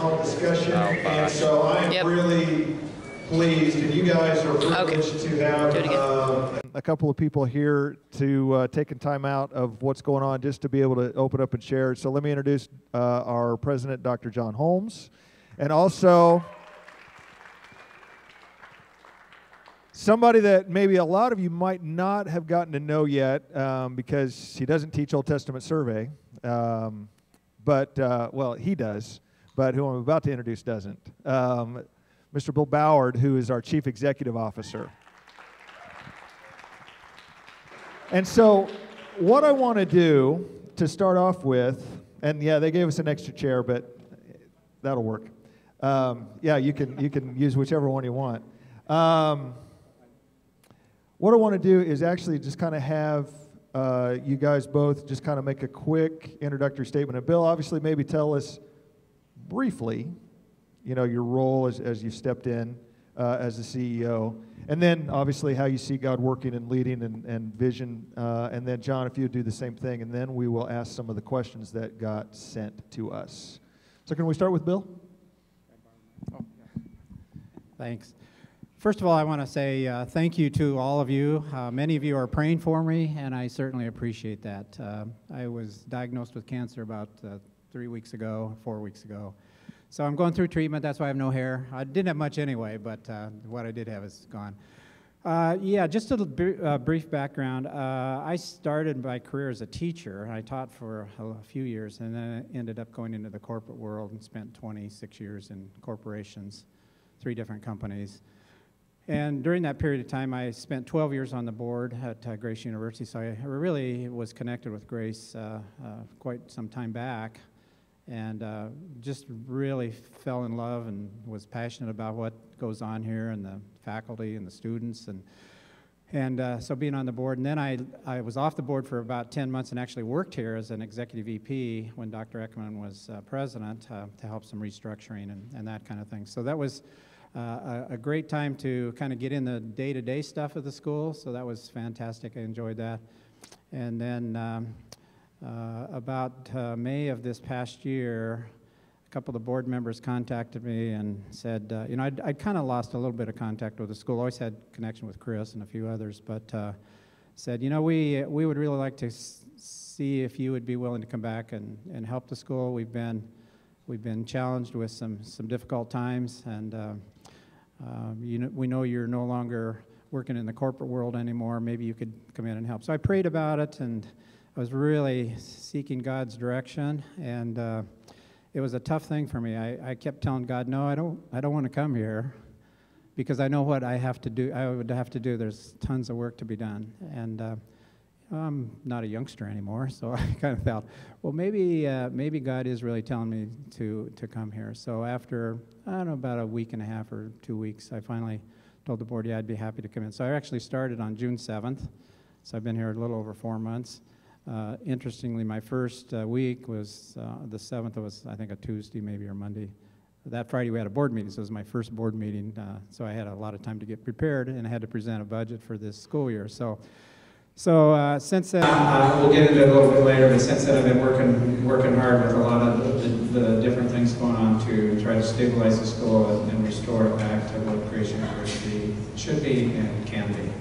panel discussion, and so I am really pleased, and you guys are privileged to have a couple of people here to taking time out of what's going on just to be able to open up and share. So let me introduce our president, Dr. John Holmes, and also somebody that maybe a lot of you might not have gotten to know yet because he doesn't teach Old Testament survey, well, he does, but who I'm about to introduce doesn't. Mr. Bill Bauhard, who is our Chief Executive Officer. And so what I want to do to start off with, and yeah, they gave us an extra chair, but that'll work. Yeah, you can use whichever one you want. What I want to do is actually just kind of have you guys both just kind of make a quick introductory statement. And Bill, obviously, maybe tell us briefly, you know, your role as you stepped in as the CEO, and then obviously how you see God working and leading and vision, and then John, if you would do the same thing, and then we will ask some of the questions that got sent to us. So can we start with Bill? Thanks. First of all, I want to say thank you to all of you. Many of you are praying for me, and I certainly appreciate that. I was diagnosed with cancer about 4 weeks ago. So I'm going through treatment. That's why I have no hair. I didn't have much anyway, but what I did have is gone. Yeah, just a brief background. I started my career as a teacher. I taught for a few years, and then I ended up going into the corporate world and spent 26 years in corporations, 3 different companies. And during that period of time, I spent 12 years on the board at Grace University, so I really was connected with Grace quite some time back, and just really fell in love and was passionate about what goes on here and the faculty and the students, and so being on the board. And then I was off the board for about 10 months and actually worked here as an executive VP when Dr. Ekman was president to help some restructuring and that kind of thing. So that was a great time to kind of get in the day-to-day stuff of the school, so that was fantastic. I enjoyed that. And then about May of this past year, a couple of the board members contacted me and said, you know, I'd kind of lost a little bit of contact with the school. Always had connection with Chris and a few others, but said, you know, we would really like to see if you would be willing to come back and help the school. We've been challenged with some difficult times, and we know you're no longer working in the corporate world anymore. Maybe you could come in and help. So I prayed about it, and I was really seeking God's direction, and it was a tough thing for me. I kept telling God, no, I don't want to come here, because I know what I have to do. I would have to do. There's tons of work to be done, and I'm not a youngster anymore, so I kind of thought, well, maybe God is really telling me to come here. So after, I don't know, about a week and a half or 2 weeks, I finally told the board, yeah, I'd be happy to come in. So I actually started on June 7th, so I've been here a little over 4 months. Interestingly, my first week was the 7th. It was, I think, a Tuesday maybe or Monday. That Friday we had a board meeting, so it was my first board meeting, so I had a lot of time to get prepared, and I had to present a budget for this school year. So since then, we'll get into it a little bit later, but since then I've been working hard with a lot of the different things going on to try to stabilize the school and restore it back to what Grace University should be and can be.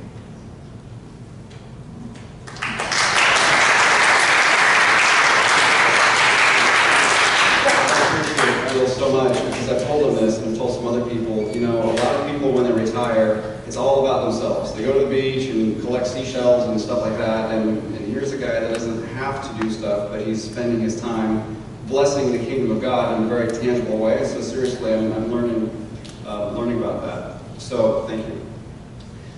So much, because I've told them this and I've told some other people, you know, a lot of people when they retire, it's all about themselves. They go to the beach and collect seashells and stuff like that, and here's a guy that doesn't have to do stuff, but he's spending his time blessing the kingdom of God in a very tangible way. So seriously, I'm learning about that. So thank you.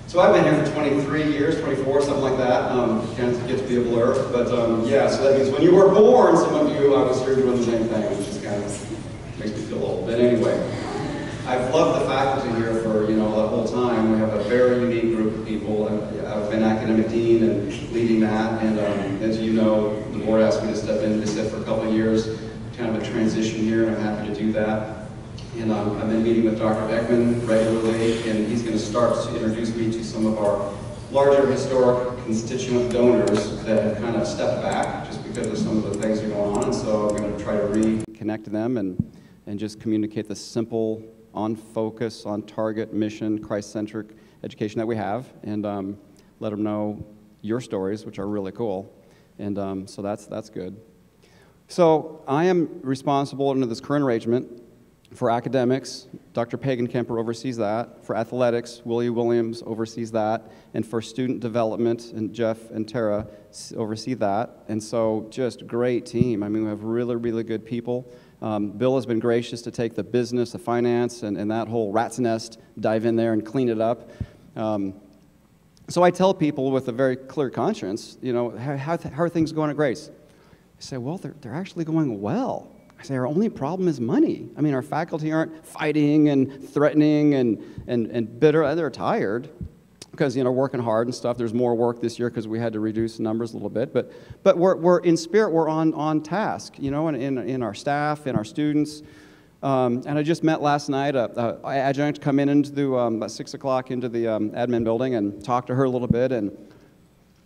So I've been here for 23 years, 24, something like that. Kind of get to be a blur, but yeah, so that means when you were born, some of you, I was here doing the same thing, which is kind of makes me feel old. But anyway, I've loved the faculty here for, you know, the whole time. We have a very unique group of people. I've been academic dean and leading that, and as you know, the board asked me to step in to sit for a couple of years, kind of a transition here, and I'm happy to do that. And I've been meeting with Dr. Ekman regularly, and he's going to start to introduce me to some of our larger historic constituent donors that have kind of stepped back just because of some of the things that are going on. And so I'm going to try to reconnect them and and just communicate the simple, on focus, on target, mission, Christ-centric education that we have, and let them know your stories, which are really cool. And so that's good. So I am responsible under this current arrangement for academics. Dr. Pagan-Kemper oversees that. For athletics, Willie Williams oversees that. And for student development, and Jeff and Tara oversee that. And so just great team. I mean, we have really, really good people. Bill has been gracious to take the business, the finance, and that whole rat's nest, dive in there and clean it up. So I tell people with a very clear conscience, you know, how are things going at Grace? I say, well, they're actually going well. I say, our only problem is money. I mean, our faculty aren't fighting and threatening and bitter. They're tired because, you know, working hard and stuff. There's more work this year because we had to reduce the numbers a little bit. But we're in spirit, we're on task, you know, in our staff, in our students. And I just met last night an adjunct come into about 6 o'clock into the admin building and talked to her a little bit, and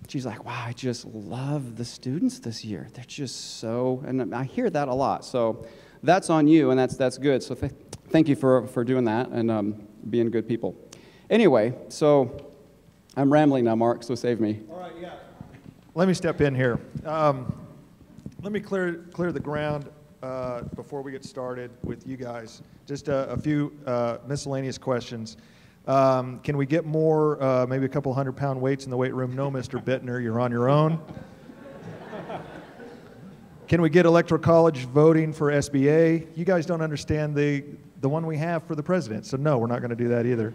she's like, wow, I just love the students this year. They're just so, and I hear that a lot. So that's on you, and that's good. So thank you for doing that and being good people. Anyway, so I'm rambling now, Mark, so save me. All right, yeah. Let me step in here. Let me clear the ground before we get started with you guys. Just a few miscellaneous questions. Can we get more, maybe a couple 100-pound weights in the weight room? No, Mr. Bittner, you're on your own. Can we get electoral college voting for SBA? You guys don't understand the one we have for the president, so no, we're not going to do that either.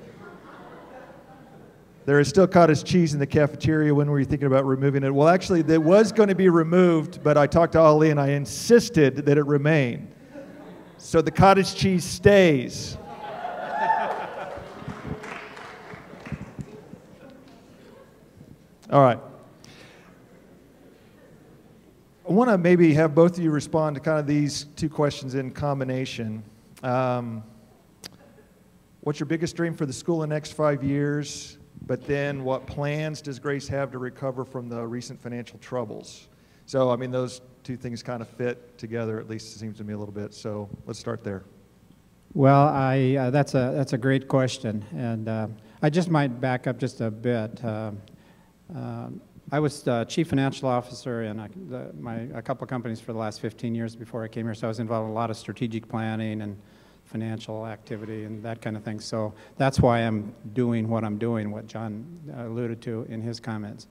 There is still cottage cheese in the cafeteria. When were you thinking about removing it? Well, actually, it was going to be removed, but I talked to Ali and I insisted that it remain. So the cottage cheese stays. All right. I want to maybe have both of you respond to kind of these two questions in combination. What's your biggest dream for the school in the next 5 years? But then what plans does Grace have to recover from the recent financial troubles? So, I mean, those two things kind of fit together, at least it seems to me a little bit. So let's start there. Well, that's a great question, and I just might back up just a bit. I was chief financial officer in a couple of companies for the last 15 years before I came here, so I was involved in a lot of strategic planning and financial activity and that kind of thing. So that's why I'm doing what I'm doing, what John alluded to in his comments.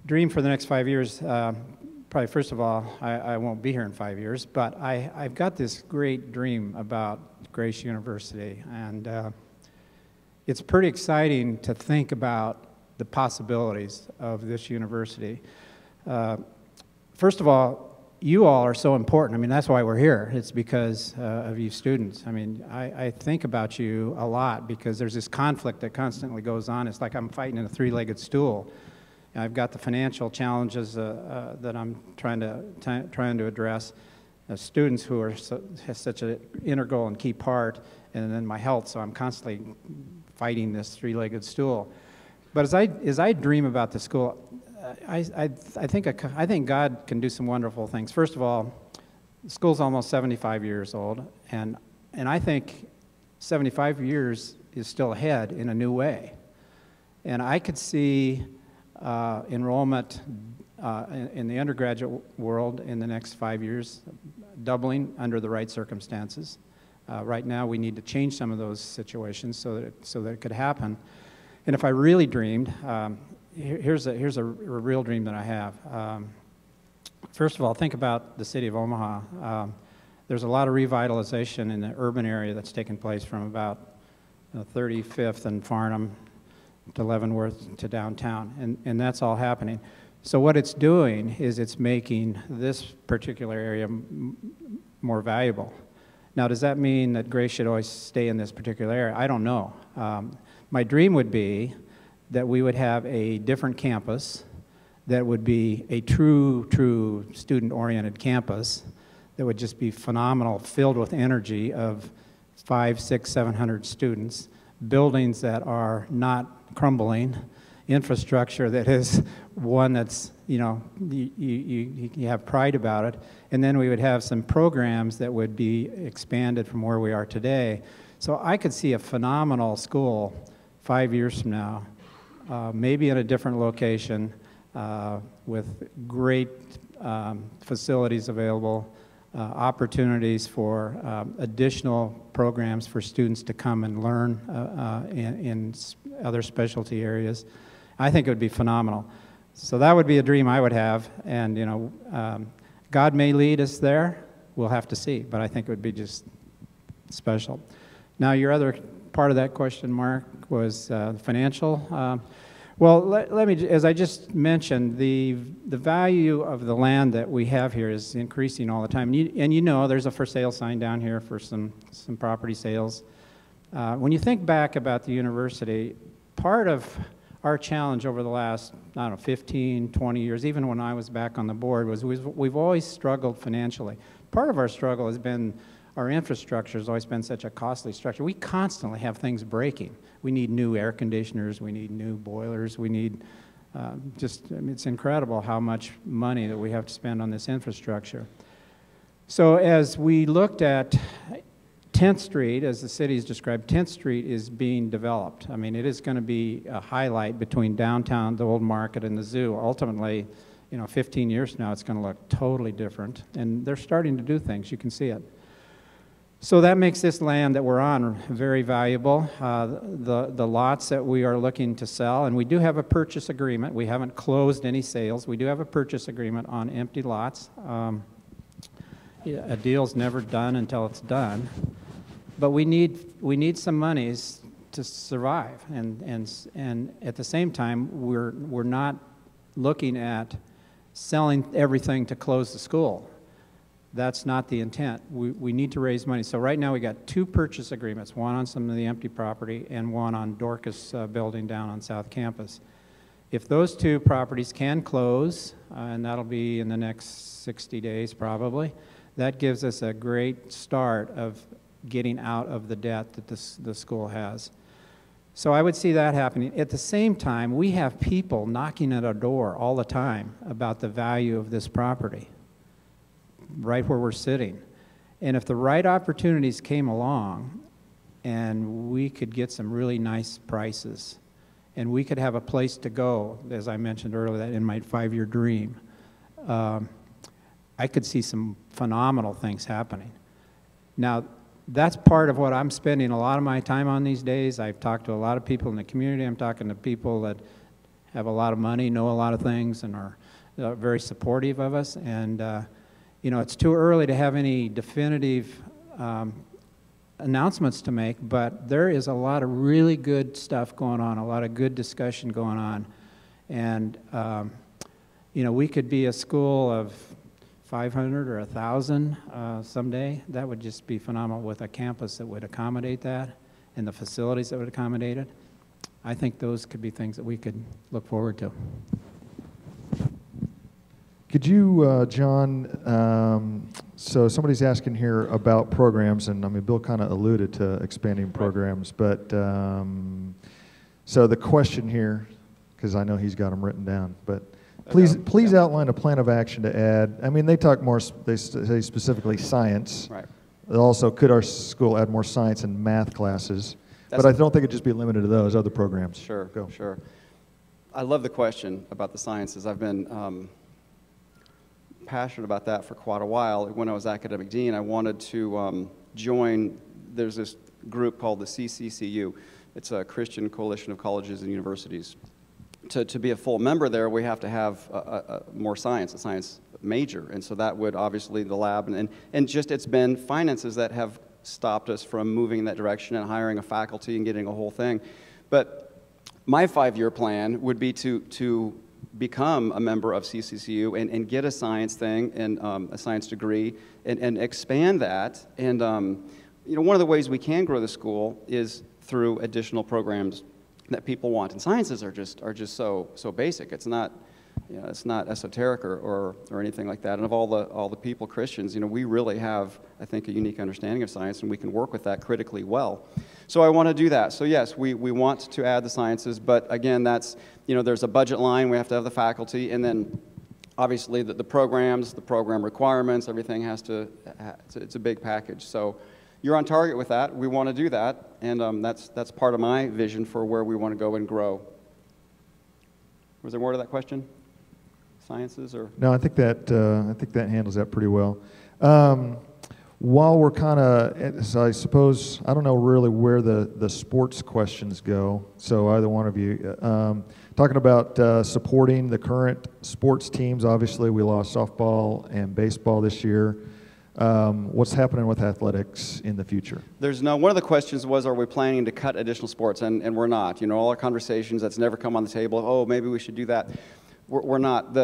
Dream for the next 5 years, probably first of all, I won't be here in 5 years, but I've got this great dream about Grace University, and it's pretty exciting to think about the possibilities of this university. First of all, you all are so important. I mean, that's why we're here. It's because of you students. I mean, I think about you a lot because there's this conflict that constantly goes on. It's like I'm fighting in a three-legged stool. And I've got the financial challenges that I'm trying to address. Students who are such an integral and key part, and then my health. So I'm constantly fighting this three-legged stool. But as I dream about the school, I think God can do some wonderful things. First of all, the school's almost 75 years old, and I think 75 years is still ahead in a new way. And I could see enrollment in the undergraduate world in the next 5 years doubling under the right circumstances. Right now, we need to change some of those situations so that it could happen. And if I really dreamed, here's a real dream that I have. First of all, think about the city of Omaha. There's a lot of revitalization in the urban area that's taken place from about 35th and Farnham to Leavenworth to downtown, and that's all happening. So what it's doing is it's making this particular area more valuable. Now, does that mean that Grace should always stay in this particular area? I don't know. My dream would be that we would have a different campus that would be a true student-oriented campus that would just be phenomenal, filled with energy of 500, 600, 700 students, buildings that are not crumbling, infrastructure that is one that's, you know, you have pride about it. And then we would have some programs that would be expanded from where we are today. So I could see a phenomenal school 5 years from now, maybe in a different location, with great facilities available, opportunities for additional programs for students to come and learn in other specialty areas. I think it would be phenomenal. So that would be a dream I would have, and you know, God may lead us there. We'll have to see, but I think it would be just special. Now, your other part of that question, Mark, was financial. Well, let me, as I just mentioned, the value of the land that we have here is increasing all the time. And you know, there's a for sale sign down here for some property sales. When you think back about the university, part of our challenge over the last, I don't know, 15, 20 years, even when I was back on the board, was we've always struggled financially. Part of our struggle has been our infrastructure has always been such a costly structure. We constantly have things breaking. We need new air conditioners, we need new boilers, we need I mean, it's incredible how much money that we have to spend on this infrastructure. So as we looked at 10th Street, as the city has described, 10th Street is being developed. I mean, it is going to be a highlight between downtown, the old market, and the zoo. Ultimately, you know, 15 years from now, it's going to look totally different. And they're starting to do things. You can see it. So that makes this land that we're on very valuable. The lots that we are looking to sell, and we do have a purchase agreement. We haven't closed any sales. We do have a purchase agreement on empty lots. A deal's never done until it's done. But we need some monies to survive, and at the same time, we're not looking at selling everything to close the school. That's not the intent. We need to raise money. So right now we got 2 purchase agreements, one on some of the empty property and one on Dorcas building down on South Campus. If those 2 properties can close, and that'll be in the next 60 days probably, that gives us a great start of getting out of the debt that the school has. So I would see that happening. At the same time, we have people knocking at our door all the time about the value of this property, right where we're sitting. And if the right opportunities came along and we could get some really nice prices and we could have a place to go, as I mentioned earlier in my 5-year dream, I could see some phenomenal things happening. Now, that's part of what I'm spending a lot of my time on these days. I've talked to a lot of people in the community. I'm talking to people that have a lot of money, know a lot of things, and are very supportive of us. And you know, it's too early to have any definitive announcements to make, but there is a lot of really good stuff going on, a lot of good discussion going on. And, you know, we could be a school of 500 or 1,000 someday. That would just be phenomenal with a campus that would accommodate that and the facilities that would accommodate it. I think those could be things that we could look forward to. Could you, John, so somebody's asking here about programs, and I mean, Bill kind of alluded to expanding programs, but so the question here, because I know he's got them written down, but please outline a plan of action to add. I mean, they talk more, they say specifically science. Right. Also, could our school add more science and math classes? But I don't think it'd just be limited to those other programs. Sure, Go. sure. I love the question about the sciences. I've been passionate about that for quite a while. When I was academic dean, I wanted to join, there's this group called the CCCU. It's a Christian Coalition of Colleges and Universities. To be a full member there, we have to have more science, a science major. And so that would obviously the lab, and just it's been finances that have stopped us from moving in that direction and hiring a faculty and getting a whole thing. But my 5-year plan would be to become a member of CCCU and get a science thing and a science degree and expand that. And you know, one of the ways we can grow the school is through additional programs that people want. And sciences are just so basic. It's not, you know, it's not esoteric or anything like that. And of all the people, Christians, you know, we really have, I think, a unique understanding of science, and we can work with that critically well. So I want to do that. So yes, we want to add the sciences, but again, that's, you know, there's a budget line. We have to have the faculty, and then obviously the programs, the program requirements, everything has to, it's a big package. So you're on target with that. We want to do that, and that's part of my vision for where we want to go and grow. Was there more to that question? Sciences or? No, I think that handles that pretty well. While we're kind of, so I suppose, I don't know really where the sports questions go, so either one of you. Talking about supporting the current sports teams, obviously we lost softball and baseball this year. What's happening with athletics in the future? One of the questions was, are we planning to cut additional sports? And we're not. You know, all our conversations, that's never come on the table, oh, maybe we should do that. We're not.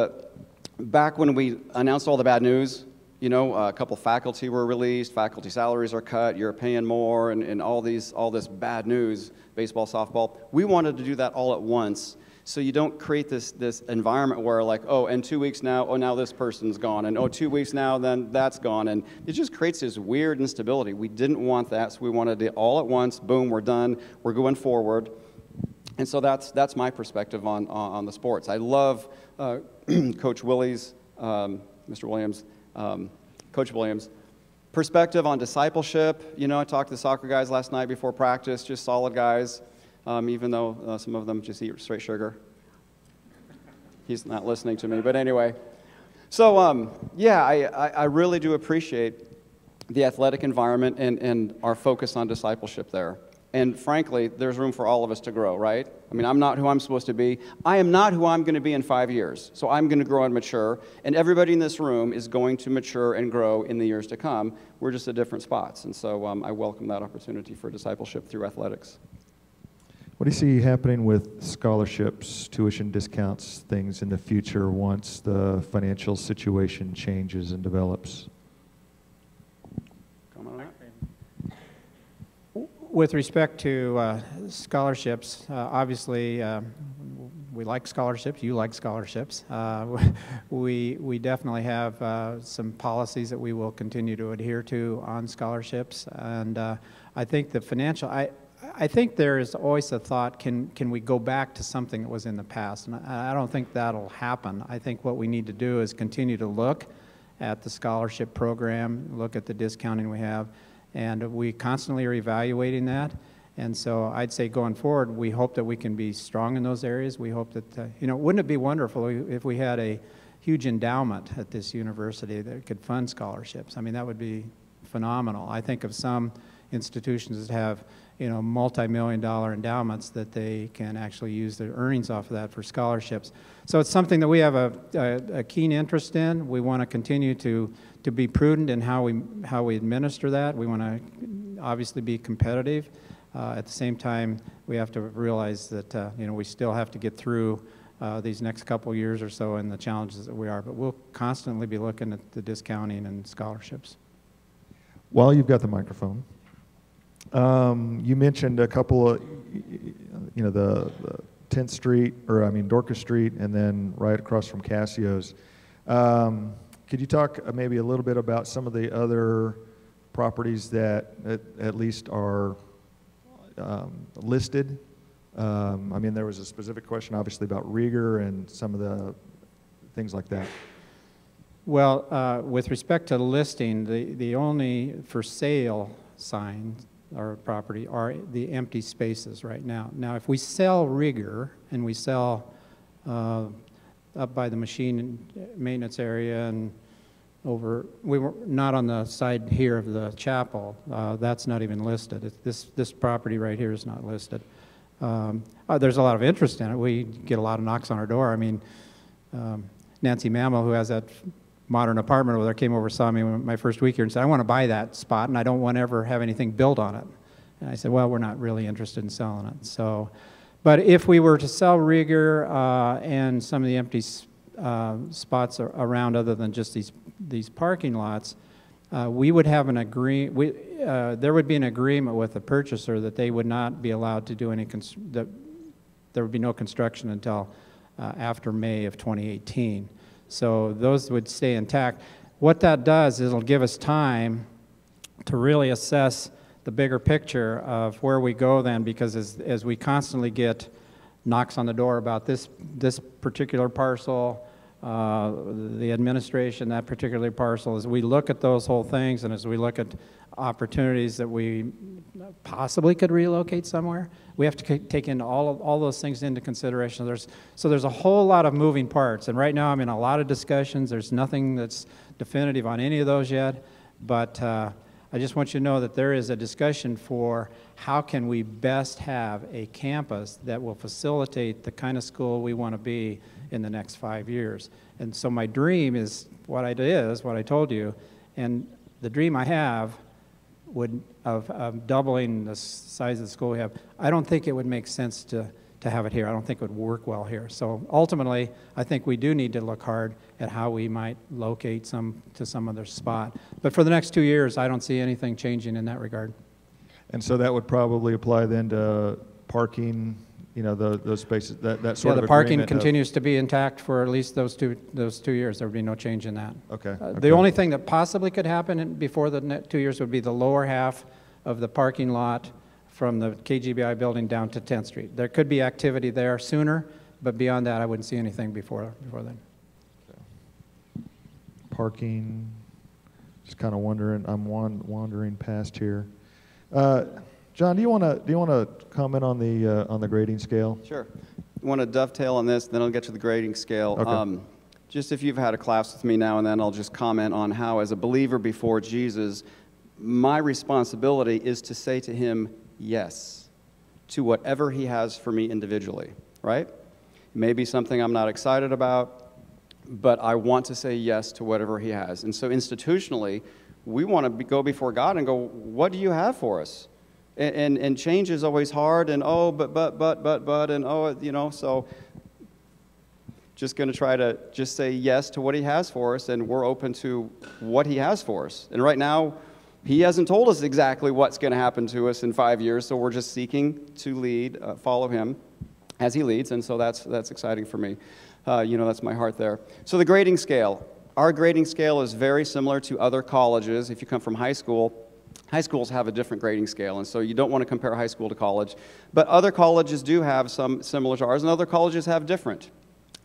Back when we announced all the bad news, you know, a couple faculty were released, faculty salaries are cut, you're paying more, and all this bad news, baseball, softball. We wanted to do that all at once, so you don't create this environment where like, oh, and 2 weeks now, oh, now this person's gone, and oh, 2 weeks now, then that's gone, and it just creates this weird instability. We didn't want that, so we wanted it all at once, boom, we're done, we're going forward. And so that's my perspective on the sports. I love Coach Willie's, Mr. Williams, Coach Williams' perspective on discipleship. You know, I talked to the soccer guys last night before practice, just solid guys, even though some of them just eat straight sugar. He's not listening to me, but anyway. So, yeah, I really do appreciate the athletic environment and our focus on discipleship there. And frankly, there's room for all of us to grow, right? I mean, I'm not who I'm supposed to be. I am not who I'm going to be in 5 years. So I'm going to grow and mature. And everybody in this room is going to mature and grow in the years to come. We're just at different spots. And so I welcome that opportunity for discipleship through athletics. What do you see happening with scholarships, tuition discounts, things in the future once the financial situation changes and develops? With respect to scholarships, obviously we like scholarships, you like scholarships. We definitely have some policies that we will continue to adhere to on scholarships. And I think the financial, I think there is always a thought, can we go back to something that was in the past? And I don't think that'll happen. I think what we need to do is continue to look at the scholarship program, look at the discounting we have, and we constantly are evaluating that. And so I'd say going forward, we hope that we can be strong in those areas. We hope that, you know, wouldn't it be wonderful if we had a huge endowment at this university that could fund scholarships? I mean, that would be phenomenal. I think of some institutions that have, you know, multi-million-dollar endowments that they can actually use their earnings off of that for scholarships. So it's something that we have a keen interest in. We want to continue to be prudent in how we administer that. We want to obviously be competitive. At the same time, we have to realize that you know, we still have to get through these next couple years or so and the challenges that we are. But we'll constantly be looking at the discounting and scholarships. While you've got the microphone, you mentioned a couple of, you know, the 10th Street, or I mean Dorcas Street, and then right across from Cassio's. Could you talk maybe a little bit about some of the other properties that at least are listed? I mean, there was a specific question obviously about Rieger and some of the things like that. Well, with respect to listing, the only for sale signs or property are the empty spaces right now. Now, if we sell Rieger and we sell up by the machine maintenance area and over, we were not on the side here of the chapel. That's not even listed. This property right here is not listed. There's a lot of interest in it. We get a lot of knocks on our door. I mean, Nancy Mammal, who has that modern apartment over there, came over, saw me my first week here and said, I want to buy that spot and I don't want to ever have anything built on it. And I said, well, we're not really interested in selling it. So, but if we were to sell Rieger and some of the empty spots around other than just these parking lots, we would have an there would be an agreement with the purchaser that they would not be allowed to do any, that there would be no construction until after May of 2018. So those would stay intact. What that does is it'll give us time to really assess the bigger picture of where we go then, because as we constantly get knocks on the door about this particular parcel, the administration, that particular parcel, as we look at those whole things and as we look at opportunities that we possibly could relocate somewhere, we have to take in all those things into consideration. So there's a whole lot of moving parts, and right now I'm in a lot of discussions. There's nothing that's definitive on any of those yet, but I just want you to know that there is a discussion for how can we best have a campus that will facilitate the kind of school we want to be in the next 5 years. And so my dream is what I told you, and the dream I have of doubling the size of the school we have, I don't think it would make sense to have it here. I don't think it would work well here. So ultimately, I think we do need to look hard at how we might locate to some other spot. But for the next 2 years, I don't see anything changing in that regard. And so that would probably apply then to parking, you know, those spaces, that sort of the parking agreement continues to be intact for at least those two years. There would be no change in that. Okay. The only thing that possibly could happen before the 2 years would be the lower half of the parking lot from the KGBI building down to 10th Street. There could be activity there sooner, but beyond that, I wouldn't see anything before then. Parking, just kind of wondering, I'm wandering past here. John, do you want to comment on the grading scale? Sure. I want to dovetail on this, then I'll get to the grading scale. Okay. Just if you've had a class with me now and then, I'll just comment on how, as a believer before Jesus, my responsibility is to say to him yes to whatever he has for me individually, right? Maybe something I'm not excited about, but I want to say yes to whatever he has. And so institutionally, we want to go before God and go, what do you have for us? And change is always hard, and oh, but, and oh, you know, so just going to try to just say yes to what he has for us, and we're open to what he has for us. And right now, he hasn't told us exactly what's going to happen to us in 5 years, so we're just seeking to lead, follow him as he leads, and so that's exciting for me. You know, that's my heart there. So the grading scale. Our grading scale is very similar to other colleges. If you come from high school, high schools have a different grading scale, and so you don't want to compare high school to college. But other colleges do have some similar to ours, and other colleges have different.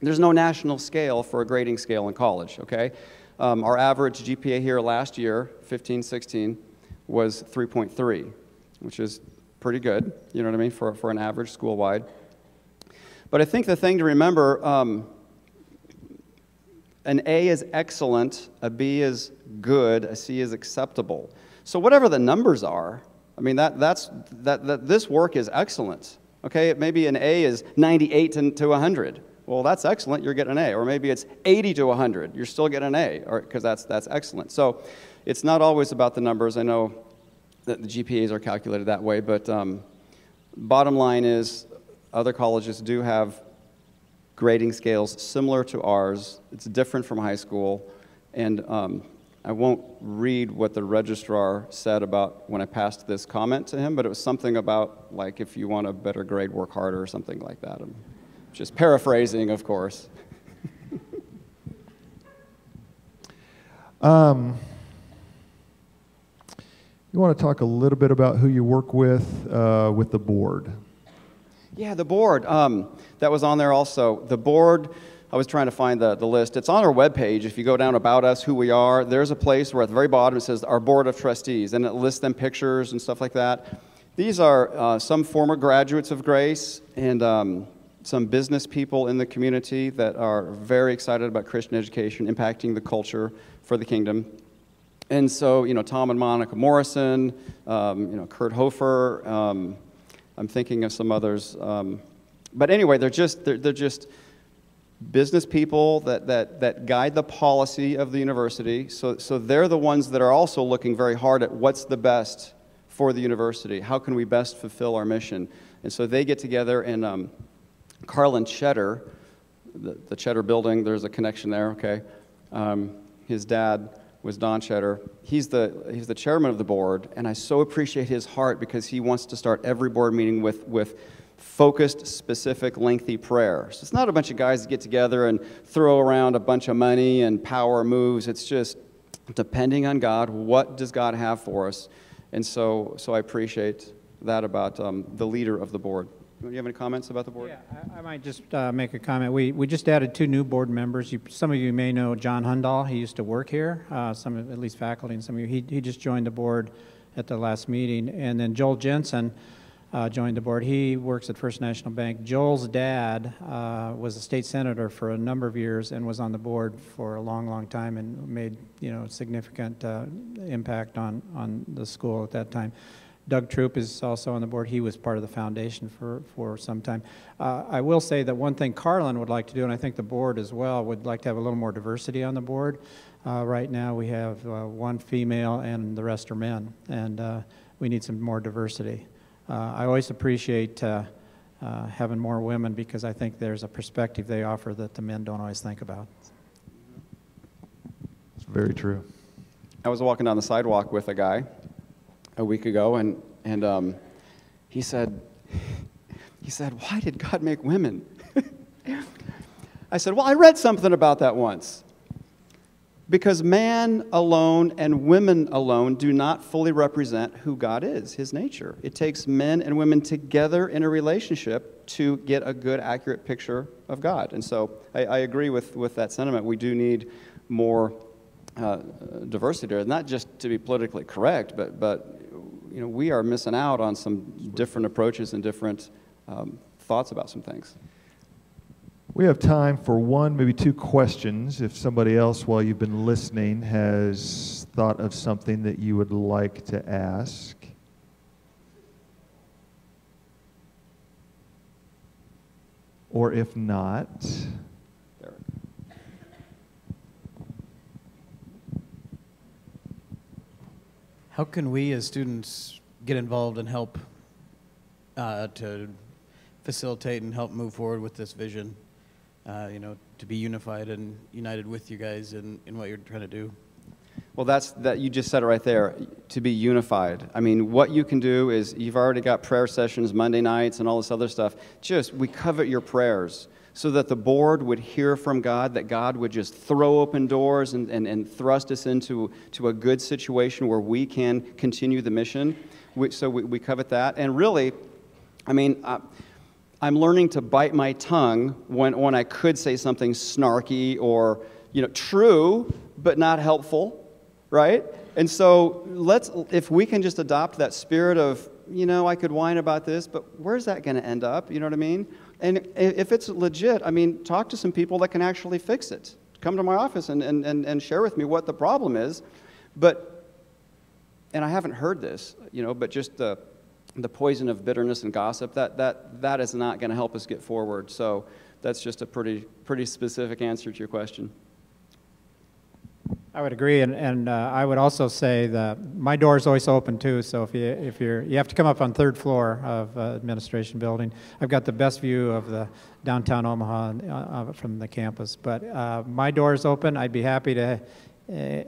There's no national scale for a grading scale in college, okay? Our average GPA here last year, 15-16, was 3.3, which is pretty good, you know what I mean, for an average school-wide. But I think the thing to remember, an A is excellent, a B is good, a C is acceptable. So whatever the numbers are, I mean, this work is excellent. Okay, maybe an A is 98 to 100. Well, that's excellent, you're getting an A. Or maybe it's 80 to 100, you're still getting an A, because that's excellent. So it's not always about the numbers. I know that the GPAs are calculated that way, but bottom line is other colleges do have grading scales similar to ours. It's different from high school, and I won't read what the registrar said about when I passed this comment to him, but it was something about, like, if you want a better grade, work harder, or something like that. I'm just paraphrasing, of course. You want to talk a little bit about who you work with the board? Yeah, the board. That was on there also. The board, I was trying to find the list. It's on our webpage. If you go down About Us, Who We Are, there's a place where at the very bottom it says our Board of Trustees, and it lists them pictures and stuff like that. These are some former graduates of Grace and some business people in the community that are very excited about Christian education, impacting the culture for the kingdom. And so, you know, Tom and Monica Morrison, you know, Kurt Hofer, I'm thinking of some others. But anyway, they're just business people that guide the policy of the university. So they're the ones that are also looking very hard at what's the best for the university. How can we best fulfill our mission? And so they get together, and Carlin Cheddar, the Cheddar building, there's a connection there, okay? His dad was Don Cheddar. He's the chairman of the board, and I so appreciate his heart because he wants to start every board meeting with focused, specific, lengthy prayer. So it's not a bunch of guys that get together and throw around a bunch of money and power moves. It's just depending on God, what does God have for us? And so I appreciate that about the leader of the board. Do you have any comments about the board? Yeah, I might just make a comment. We just added 2 new board members. Some of you may know John Hundahl. He used to work here, some at least faculty, and some of you. He just joined the board at the last meeting. And then Joel Jensen joined the board. He works at First National Bank. Joel's dad was a state senator for a number of years and was on the board for a long, long time and made significant impact on the school at that time. Doug Troop is also on the board. He was part of the foundation for some time. I will say that one thing Carlin would like to do, and I think the board as well, would like to have a little more diversity on the board. Right now we have 1 female and the rest are men, and we need some more diversity. I always appreciate having more women because I think there's a perspective they offer that the men don't always think about. It's very true. I was walking down the sidewalk with a guy a week ago, and he said, "Why did God make women?" I said, "Well, I read something about that once. Because man alone and women alone do not fully represent who God is, his nature. It takes men and women together in a relationship to get a good, accurate picture of God." And so I agree with that sentiment. We do need more diversity there, not just to be politically correct, but we are missing out on some different approaches and different thoughts about some things. We have time for 1, maybe 2 questions. If somebody else, while you've been listening, has thought of something that you would like to ask. Or if not, how can we as students get involved and help to facilitate and help move forward with this vision? To be unified and united with you guys in what you're trying to do. Well, that you just said it right there, to be unified. I mean, what you can do is, you've already got prayer sessions Monday nights and all this other stuff. We covet your prayers so that the board would hear from God, that God would just throw open doors and thrust us into a good situation where we can continue the mission. So we covet that. And really, I mean, I'm learning to bite my tongue when I could say something snarky or, true, but not helpful, right? And so if we can just adopt that spirit of, I could whine about this, but where's that going to end up? You know what I mean? And if it's legit, I mean, talk to some people that can actually fix it. Come to my office and share with me what the problem is. And I haven't heard this, but just the poison of bitterness and gossip, that is not going to help us get forward. So that's just a pretty specific answer to your question. I would agree, and I would also say that my door is always open too. So if you have to come up on 3rd floor of administration building. I've got the best view of the downtown Omaha from the campus. But my door is open. I'd be happy to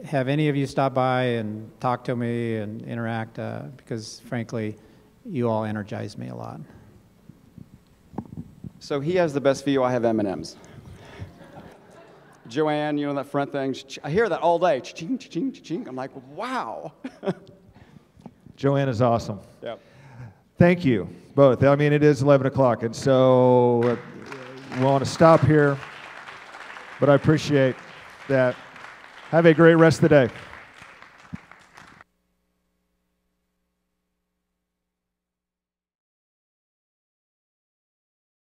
have any of you stop by and talk to me and interact because, frankly, you all energize me a lot. So he has the best view. I have M&Ms. Joanne, that front thing. I hear that all day. Ching, ching, ching. I'm like, wow. Joanne is awesome. Yep. Thank you both. I mean, it is 11 o'clock, and so we want to stop here, but I appreciate that. Have a great rest of the day.